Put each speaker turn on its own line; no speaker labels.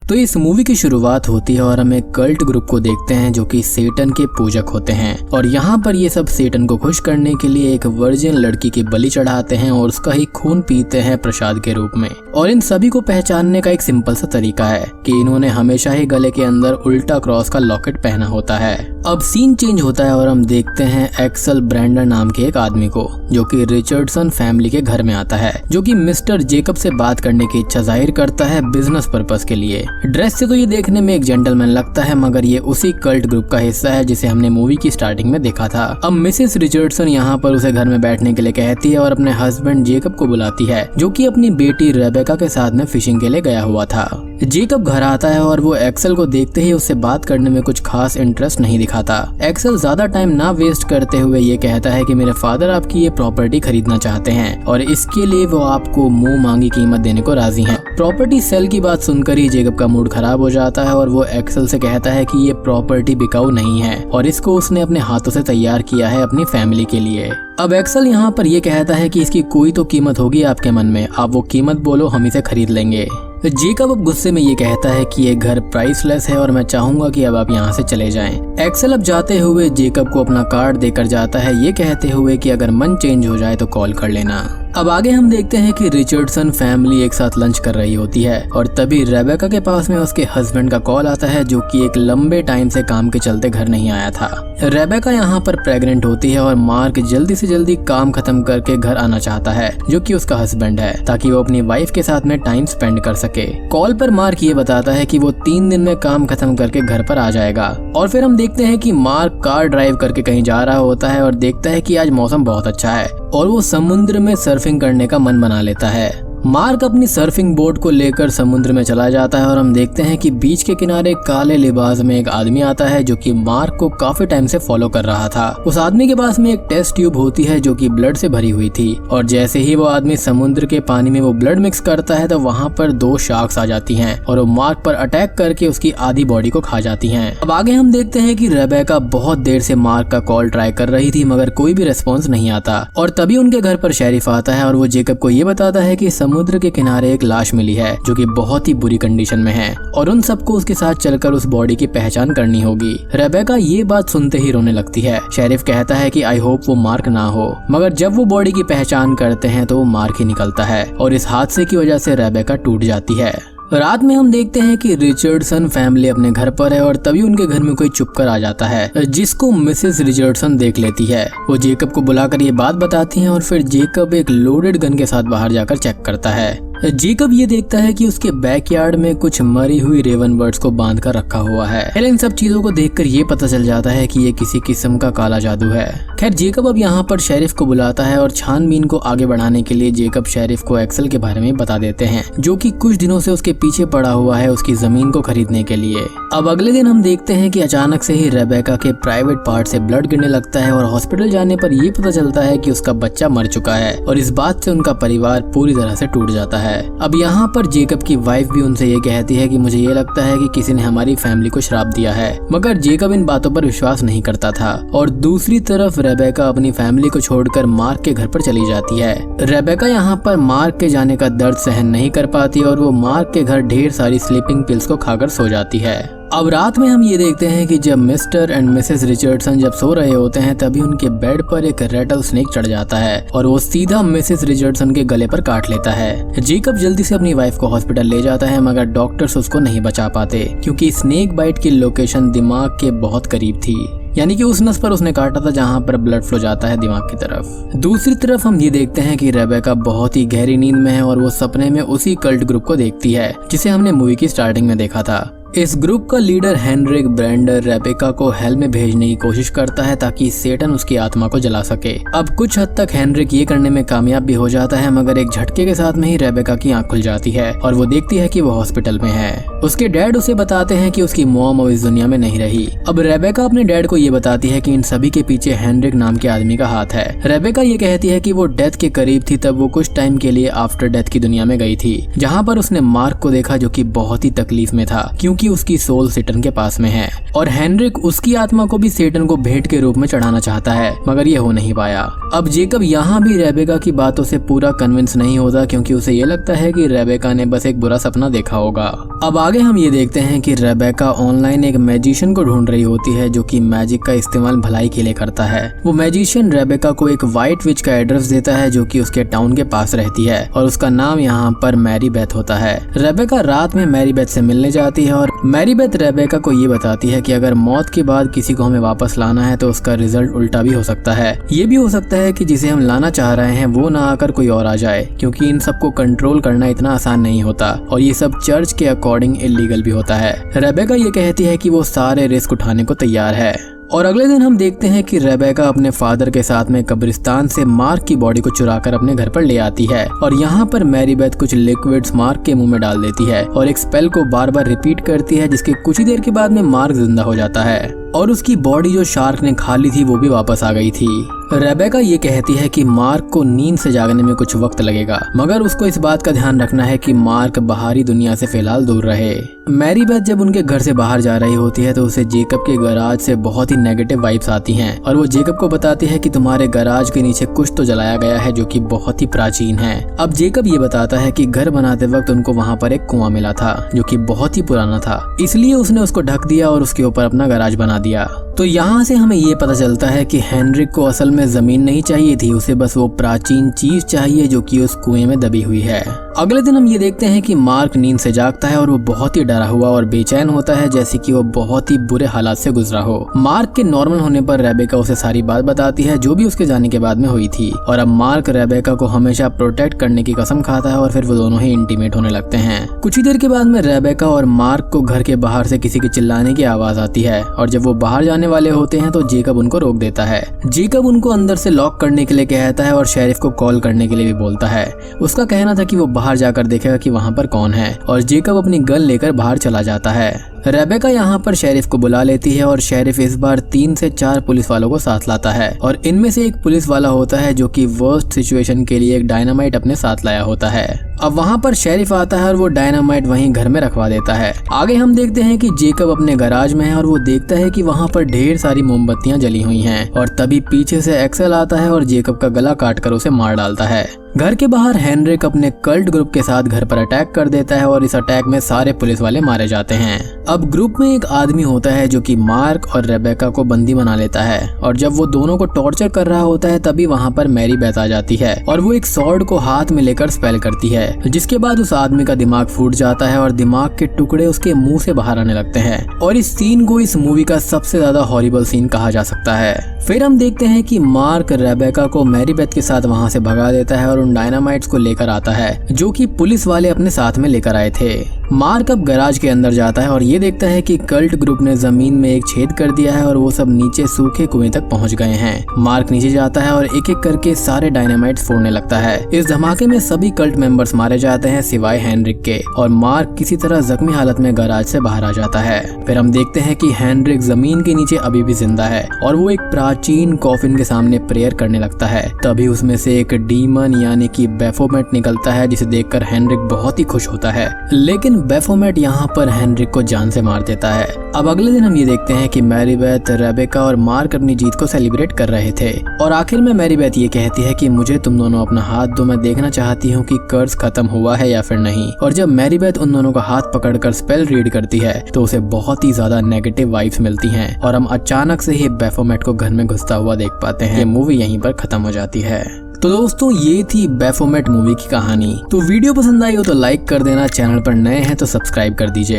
तो इस मूवी की शुरुआत होती है और हम एक कल्ट ग्रुप को देखते हैं जो कि सेटन के पूजक होते हैं और यहाँ पर ये सब सेटन को खुश करने के लिए एक वर्जिन लड़की की बलि चढ़ाते हैं और उसका ही खून पीते हैं प्रसाद के रूप में। और इन सभी को पहचानने का एक सिंपल सा तरीका है कि इन्होंने हमेशा ही गले के अंदर उल्टा क्रॉस का लॉकेट पहना होता है। अब सीन चेंज होता है और हम देखते हैं एक्सेल ब्रैंडर नाम के एक आदमी को जो कि रिचर्डसन फैमिली के घर में आता है, जो कि मिस्टर जेकब से बात करने की इच्छा जाहिर करता है बिजनेस पर्पस के लिए। ड्रेस से तो ये देखने में एक जेंटलमैन लगता है, मगर ये उसी कल्ट ग्रुप का हिस्सा है जिसे हमने मूवी की स्टार्टिंग में देखा था। अब मिसेस रिचर्डसन यहाँ पर उसे घर में बैठने के लिए कहती है और अपने हस्बैंड जेकब को बुलाती है जो कि अपनी बेटी रेबेका के साथ में फिशिंग के लिए गया हुआ था। जेकब घर आता है और वो एक्सेल को देखते ही उससे बात करने में कुछ खास इंटरेस्ट नहीं दिखाता। एक्सेल ज्यादा टाइम ना वेस्ट करते हुए ये कहता है कि मेरे फादर आपकी ये प्रॉपर्टी खरीदना चाहते हैं और इसके लिए वो आपको मुंह मांगी कीमत देने को राजी हैं। प्रॉपर्टी सेल की बात सुनकर ही जेकब का मूड खराब हो जाता है और वो एक्सेल से कहता है कि ये प्रॉपर्टी बिकाऊ नहीं है और इसको उसने अपने हाथों से तैयार किया है अपनी फैमिली के लिए। अब एक्सेल यहाँ पर ये कहता है कि इसकी कोई तो कीमत होगी आपके मन में, आप वो कीमत बोलो, हम इसे खरीद लेंगे। जेकब अब गुस्से में ये कहता है कि ये घर प्राइसलेस है और मैं चाहूंगा कि अब आप यहाँ से चले जाएं। एक्सेल अब जाते हुए जेकब को अपना कार्ड देकर जाता है, ये कहते हुए कि अगर मन चेंज हो जाए तो कॉल कर लेना। अब आगे हम देखते हैं कि रिचर्डसन फैमिली एक साथ लंच कर रही होती है और तभी रेबेका के पास में उसके हस्बैंड का कॉल आता है जो कि एक लंबे टाइम से काम के चलते घर नहीं आया था। रेबेका यहाँ पर प्रेग्नेंट होती है और मार्क जल्दी से जल्दी काम खत्म करके घर आना चाहता है जो कि उसका हस्बैंड है, ताकि वो अपनी वाइफ के साथ में टाइम स्पेंड कर सके। कॉल पर मार्क ये बताता है कि वो 3 दिन में काम खत्म करके घर पर आ जाएगा। और फिर हम देखते हैं कि मार्क कार ड्राइव करके कहीं जा रहा होता है और देखता है कि आज मौसम बहुत अच्छा है और वो समुद्र में सर्फिंग करने का मन बना लेता है। मार्क अपनी सर्फिंग बोट को लेकर समुद्र में चला जाता है और हम देखते हैं कि बीच के किनारे काले लिबास में एक आदमी आता है जो कि मार्क को काफी टाइम से फॉलो कर रहा था। उस आदमी के पास में एक टेस्ट ट्यूब होती है जो कि ब्लड से भरी हुई थी और जैसे ही वो आदमी समुद्र के पानी में वो ब्लड मिक्स करता है तो वहाँ पर 2 शार्क्स आ जाती हैं और वो मार्क पर अटैक करके उसकी आधी बॉडी को खा जाती हैं। अब आगे हम देखते हैं कि रेबेका बहुत देर से मार्क का कॉल ट्राई कर रही थी मगर कोई भी रेस्पॉन्स नहीं आता और तभी उनके घर पर शेरिफ आता है और वो जेकब को ये बताता है कि समुद्र के किनारे एक लाश मिली है जो कि बहुत ही बुरी कंडीशन में है और उन सबको उसके साथ चलकर उस बॉडी की पहचान करनी होगी। रेबेका ये बात सुनते ही रोने लगती है। शेरिफ कहता है कि आई होप वो मार्क ना हो, मगर जब वो बॉडी की पहचान करते हैं तो वो मार्क ही निकलता है और इस हादसे की वजह से रेबेका टूट जाती है। रात में हम देखते हैं कि रिचर्डसन फैमिली अपने घर पर है और तभी उनके घर में कोई चुप कर आ जाता है जिसको मिसेस रिचर्डसन देख लेती है। वो जेकब को बुलाकर ये बात बताती हैं और फिर जेकब एक लोडेड गन के साथ बाहर जाकर चेक करता है। जेकब ये देखता है कि उसके बैकयार्ड में कुछ मरी हुई रेवन बर्ड्स को बांध कर रखा हुआ है। इन सब चीजों को देखकर ये पता चल जाता है कि ये किसी किस्म का काला जादू है। खैर जेकब अब यहाँ पर शेरिफ को बुलाता है और छानबीन को आगे बढ़ाने के लिए जेकब शेरिफ को एक्सेल के बारे में बता देते हैं जो कि कुछ दिनों से उसके पीछे पड़ा हुआ है उसकी जमीन को खरीदने के लिए। अब अगले दिन हम देखते हैं कि अचानक से ही रेबेका के प्राइवेट पार्ट से ब्लड गिरने लगता है और हॉस्पिटल जाने पर ये पता चलता है कि उसका बच्चा मर चुका है और इस बात से उनका परिवार पूरी तरह से टूट जाता है। अब यहाँ पर जेकब की वाइफ भी उनसे ये कहती है कि मुझे ये लगता है कि किसी ने हमारी फैमिली को श्राप दिया है, मगर जेकब इन बातों पर विश्वास नहीं करता था। और दूसरी तरफ रेबेका अपनी फैमिली को छोड़कर मार्क के घर पर चली जाती है। रेबेका यहाँ पर मार्क के जाने का दर्द सहन नहीं कर पाती और वो मार्क के घर ढेर सारी स्लीपिंग पिल्स को खाकर सो जाती है। अब रात में हम ये देखते हैं कि जब मिस्टर एंड मिसेस रिचर्डसन जब सो रहे होते हैं तभी उनके बेड पर एक रेटल स्नेक चढ़ जाता है और वो सीधा मिसेस रिचर्डसन के गले पर काट लेता है। जेकब जल्दी से अपनी वाइफ को हॉस्पिटल ले जाता है मगर डॉक्टर्स उसको नहीं बचा पाते क्योंकि स्नेक बाइट की लोकेशन दिमाग के बहुत करीब थी, यानी कि उस नस पर उसने काटा था जहां पर ब्लड फ्लो जाता है दिमाग की तरफ। दूसरी तरफ हम ये देखते हैं कि रेबेका बहुत ही गहरी नींद में है और वो सपने में उसी कल्ट ग्रुप को देखती है जिसे हमने मूवी की स्टार्टिंग में देखा था। इस ग्रुप का लीडर हेनरिक ब्रेंडर रेबेका को हेल में भेजने की कोशिश करता है ताकि सेटन उसकी आत्मा को जला सके। अब कुछ हद तक हेनरिक ये करने में कामयाब भी हो जाता है मगर एक झटके के साथ में ही रेबेका की आंख खुल जाती है और वो देखती है कि वो हॉस्पिटल में है। उसके डैड उसे बताते हैं कि उसकी मॉम अब इस दुनिया में नहीं रही। अब रेबेका अपने डैड को ये बताती है कि इन सभी के पीछे हेनरिक नाम के आदमी का हाथ है। रेबेका ये कहती है कि वो डेथ के करीब थी तब वो कुछ टाइम के लिए आफ्टर डेथ की दुनिया में गई थी जहाँ पर उसने मार्क को देखा जो कि बहुत ही तकलीफ में था क्योंकि क्योंकि उसकी सोल सेटन के पास में है और हेनरिक उसकी आत्मा को भी सेटन को भेंट के रूप में चढ़ाना चाहता है, मगर ये हो नहीं पाया। अब जेकब यहाँ भी रेबेका की बातों से पूरा कन्विंस नहीं होता क्योंकि उसे ये लगता है कि रेबेका ने बस एक बुरा सपना देखा होगा। अब आगे हम ये देखते हैं कि रेबेका ऑनलाइन एक मैजिशियन को ढूंढ रही होती है जो कि मैजिक का इस्तेमाल भलाई के लिए करता है। वो मैजिशियन रेबेका को एक व्हाइट विच का एड्रेस देता है जो कि उसके टाउन के पास रहती है और उसका नाम यहाँ पर मैरी बेथ होता है। रेबेका रात में मैरी बेथ से मिलने जाती है और मैरी बेथ रेबेका को ये बताती है कि अगर मौत के बाद किसी को हमें वापस लाना है तो उसका रिजल्ट उल्टा भी हो सकता है। ये भी हो सकता है कि जिसे हम लाना चाह रहे हैं वो ना आकर कोई और आ जाए, क्योंकि इन सबको कंट्रोल करना इतना आसान नहीं होता और ये सब चर्च के अकॉर्डिंग इलीगल भी होता है। रेबेका ये कहती है कि वो सारे रिस्क उठाने को तैयार है। और अगले दिन हम देखते हैं कि रेबेका अपने फादर के साथ में कब्रिस्तान से मार्क की बॉडी को चुराकर अपने घर पर ले आती है और यहाँ पर मैरी बेथ कुछ लिक्विड्स मार्क के मुंह में डाल देती है और एक स्पेल को बार बार रिपीट करती है, जिसके कुछ ही देर के बाद में मार्क जिंदा हो जाता है और उसकी बॉडी जो शार्क ने खा ली थी वो भी वापस आ गई थी। रेबेका ये कहती है कि मार्क को नींद से जागने में कुछ वक्त लगेगा, मगर उसको इस बात का ध्यान रखना है कि मार्क बाहरी दुनिया से फिलहाल दूर रहे। मैरी बेथ जब उनके घर से बाहर जा रही होती है तो उसे जेकब के गैराज से बहुत ही नेगेटिव वाइब्स आती हैं और वो जेकब को बताती है कि तुम्हारे गैराज के नीचे कुछ तो जलाया गया है जो कि बहुत ही प्राचीन है। अब जेकब ये बताता है कि घर बनाते वक्त उनको वहाँ पर एक कुआं मिला था जो कि बहुत ही पुराना था, इसलिए उसने उसको ढक दिया और उसके ऊपर अपना गैराज बना दिया। तो यहाँ से हमें ये पता चलता है कि हेनरिक को असल में जमीन नहीं चाहिए थी, उसे बस वो प्राचीन चीज चाहिए जो कि उस कुएं में दबी हुई है। अगले दिन हम ये देखते हैं कि मार्क नींद से जागता है और वो बहुत ही डरा हुआ और बेचैन होता है, जैसे कि वो बहुत ही बुरे हालात से गुजरा हो। मार्क के नॉर्मल होने पर रेबेका उसे सारी बात बताती है जो भी उसके जाने के बाद में हुई थी और अब मार्क रेबेका को हमेशा प्रोटेक्ट करने की कसम खाता है और फिर वो दोनों ही इंटीमेट होने लगते हैं। कुछ ही देर के बाद में रेबेका और मार्क को घर के बाहर से किसी के चिल्लाने की आवाज आती है और जब वो बाहर जाने वाले होते हैं तो जेकब उनको रोक देता है। जेकब उनको अंदर से लॉक करने के लिए कहता है और शेरिफ को कॉल करने के लिए भी बोलता है। उसका कहना था कि वो बाहर जाकर देखेगा कि वहाँ पर कौन है और जेकब अपनी गन लेकर बाहर चला जाता है। रेबेका यहाँ पर शेरिफ को बुला लेती है और शेरिफ इस बार 3 से 4 पुलिस वालों को साथ लाता है और इनमें से एक पुलिस वाला होता है जो कि वर्स्ट सिचुएशन के लिए एक डायनामाइट अपने साथ लाया होता है। अब वहाँ पर शेरिफ आता है और वो डायनामाइट वहीं घर में रखवा देता है। आगे हम देखते हैं कि जेकब अपने गैराज में है और वो देखता है कि वहाँ पर ढेर सारी मोमबत्तियां जली हुई हैं और तभी पीछे से एक्सेल आता है और जेकब का गला काटकर उसे मार डालता है। घर के बाहर हेनरिक अपने कल्ट ग्रुप के साथ घर पर अटैक कर देता है और इस अटैक में सारे पुलिस वाले मारे जाते हैं। अब ग्रुप में एक आदमी होता है जो कि मार्क और रेबेका को बंदी बना लेता है और जब वो दोनों को टॉर्चर कर रहा होता है तभी वहाँ पर मैरी बेथ आ जाती है और वो एक सॉर्ड को हाथ में लेकर स्पेल करती है, जिसके बाद उस आदमी का दिमाग फूट जाता है और दिमाग के टुकड़े उसके मुंह से बाहर आने लगते हैं और इस सीन को इस मूवी का सबसे ज्यादा हॉरिबल सीन कहा जा सकता है। फिर हम देखते हैं कि मार्क रेबेका को मैरी बेथ के साथ वहाँ से भगा देता है और उन डायनामाइट्स को लेकर आता है जो कि पुलिस वाले अपने साथ में लेकर आए थे। मार्क अब गैराज के अंदर जाता है और ये देखता है कि कल्ट ग्रुप ने जमीन में एक छेद कर दिया है और वो सब नीचे सूखे कुएं तक पहुंच गए हैं। मार्क नीचे जाता है और एक एक करके सारे डायनामाइट्स फोड़ने लगता है। इस धमाके में सभी कल्ट मेंबर्स मारे जाते हैं सिवाय हेनरिक के और मार्क किसी तरह जख्मी हालत में गैराज से बाहर आ जाता है। फिर हम देखते हैं कि हेनरिक जमीन के नीचे अभी भी जिंदा है और वो एक प्राचीन कॉफिन के सामने प्रेयर करने लगता है। तभी उसमें से एक डीमन यानी कि बेफोमेट निकलता है, जिसे देखकर हेनरिक बहुत ही खुश होता है, लेकिन बेफोमेट यहाँ पर हेनरिक को जान से मार देता है। अब अगले दिन हम ये देखते हैं कि मैरी बेथ, रेबेका और मार्क अपनी जीत को सेलिब्रेट कर रहे थे और आखिर में मैरी बेथ ये कहती है कि मुझे तुम दोनों अपना हाथ दो, मैं देखना चाहती हूँ कि कर्ज खत्म हुआ है या फिर नहीं। और जब मैरी बेथ उन दोनों का हाथ पकड़कर स्पेल रीड करती है तो उसे बहुत ही ज्यादा नेगेटिव वाइब्स मिलती हैं और हम अचानक से ही बेफोमेट को घर में घुसता हुआ देख पाते हैं। ये मूवी यहीं पर खत्म हो जाती है। तो दोस्तों ये थी बेफोमेट मूवी की कहानी। तो वीडियो पसंद आई हो तो लाइक कर देना, चैनल पर नए हैं तो सब्सक्राइब कर दीजिए।